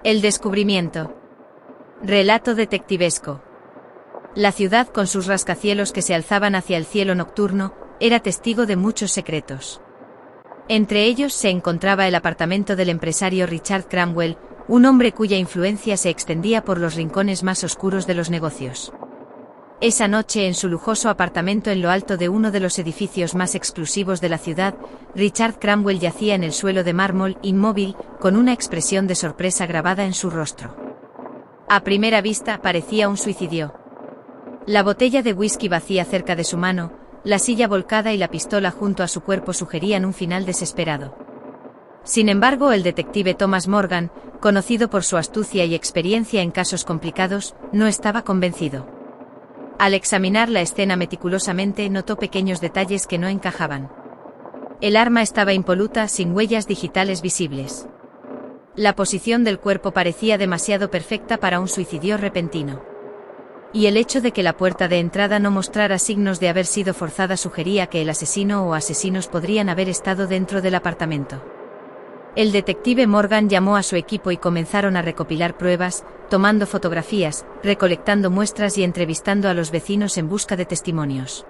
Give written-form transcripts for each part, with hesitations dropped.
El descubrimiento. Relato detectivesco. La ciudad, con sus rascacielos que se alzaban hacia el cielo nocturno, era testigo de muchos secretos. Entre ellos se encontraba el apartamento del empresario Richard Cromwell, un hombre cuya influencia se extendía por los rincones más oscuros de los negocios. Esa noche, en su lujoso apartamento en lo alto de uno de los edificios más exclusivos de la ciudad, Richard Cromwell yacía en el suelo de mármol, inmóvil, con una expresión de sorpresa grabada en su rostro. A primera vista, parecía un suicidio. La botella de whisky vacía cerca de su mano, la silla volcada y la pistola junto a su cuerpo sugerían un final desesperado. Sin embargo, el detective Thomas Morgan, conocido por su astucia y experiencia en casos complicados, no estaba convencido. Al examinar la escena meticulosamente, notó pequeños detalles que no encajaban. El arma estaba impoluta, sin huellas digitales visibles. La posición del cuerpo parecía demasiado perfecta para un suicidio repentino. Y el hecho de que la puerta de entrada no mostrara signos de haber sido forzada sugería que el asesino o asesinos podrían haber estado dentro del apartamento. El detective Morgan llamó a su equipo y comenzaron a recopilar pruebas, tomando fotografías, recolectando muestras y entrevistando a los vecinos en busca de testimonios.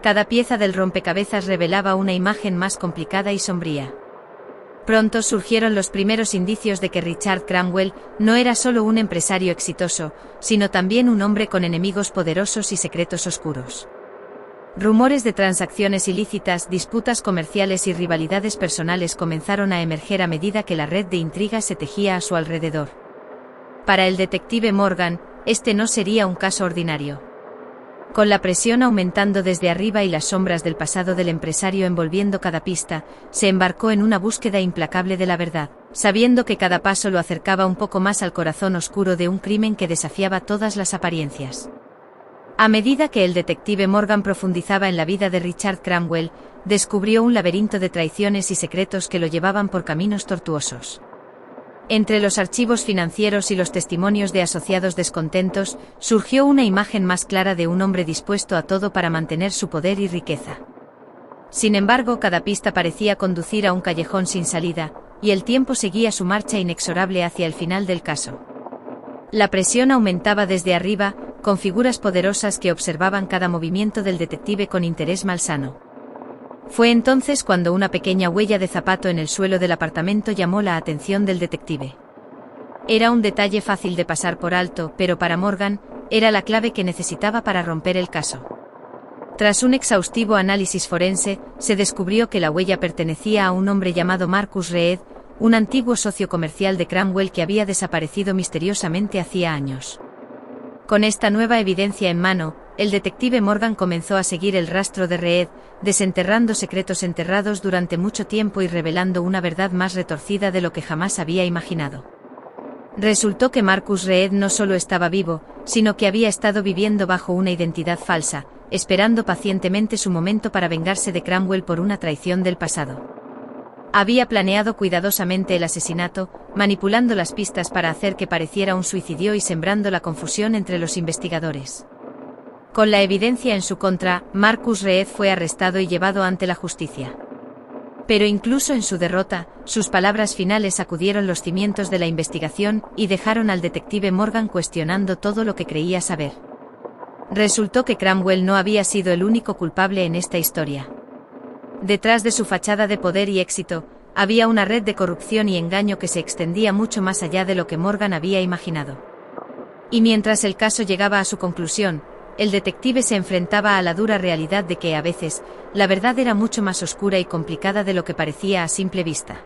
Cada pieza del rompecabezas revelaba una imagen más complicada y sombría. Pronto surgieron los primeros indicios de que Richard Cromwell no era solo un empresario exitoso, sino también un hombre con enemigos poderosos y secretos oscuros. Rumores de transacciones ilícitas, disputas comerciales y rivalidades personales comenzaron a emerger a medida que la red de intrigas se tejía a su alrededor. Para el detective Morgan, este no sería un caso ordinario. Con la presión aumentando desde arriba y las sombras del pasado del empresario envolviendo cada pista, se embarcó en una búsqueda implacable de la verdad, sabiendo que cada paso lo acercaba un poco más al corazón oscuro de un crimen que desafiaba todas las apariencias. A medida que el detective Morgan profundizaba en la vida de Richard Cromwell, descubrió un laberinto de traiciones y secretos que lo llevaban por caminos tortuosos. Entre los archivos financieros y los testimonios de asociados descontentos, surgió una imagen más clara de un hombre dispuesto a todo para mantener su poder y riqueza. Sin embargo, cada pista parecía conducir a un callejón sin salida, y el tiempo seguía su marcha inexorable hacia el final del caso. La presión aumentaba desde arriba, con figuras poderosas que observaban cada movimiento del detective con interés malsano. Fue entonces cuando una pequeña huella de zapato en el suelo del apartamento llamó la atención del detective. Era un detalle fácil de pasar por alto, pero para Morgan, era la clave que necesitaba para romper el caso. Tras un exhaustivo análisis forense, se descubrió que la huella pertenecía a un hombre llamado Marcus Reed, un antiguo socio comercial de Cromwell que había desaparecido misteriosamente hacía años. Con esta nueva evidencia en mano, el detective Morgan comenzó a seguir el rastro de Reed, desenterrando secretos enterrados durante mucho tiempo y revelando una verdad más retorcida de lo que jamás había imaginado. Resultó que Marcus Reed no solo estaba vivo, sino que había estado viviendo bajo una identidad falsa, esperando pacientemente su momento para vengarse de Cromwell por una traición del pasado. Había planeado cuidadosamente el asesinato, manipulando las pistas para hacer que pareciera un suicidio y sembrando la confusión entre los investigadores. Con la evidencia en su contra, Marcus Reed fue arrestado y llevado ante la justicia. Pero incluso en su derrota, sus palabras finales sacudieron los cimientos de la investigación y dejaron al detective Morgan cuestionando todo lo que creía saber. Resultó que Cromwell no había sido el único culpable en esta historia. Detrás de su fachada de poder y éxito, había una red de corrupción y engaño que se extendía mucho más allá de lo que Morgan había imaginado. Y mientras el caso llegaba a su conclusión, el detective se enfrentaba a la dura realidad de que, a veces, la verdad era mucho más oscura y complicada de lo que parecía a simple vista.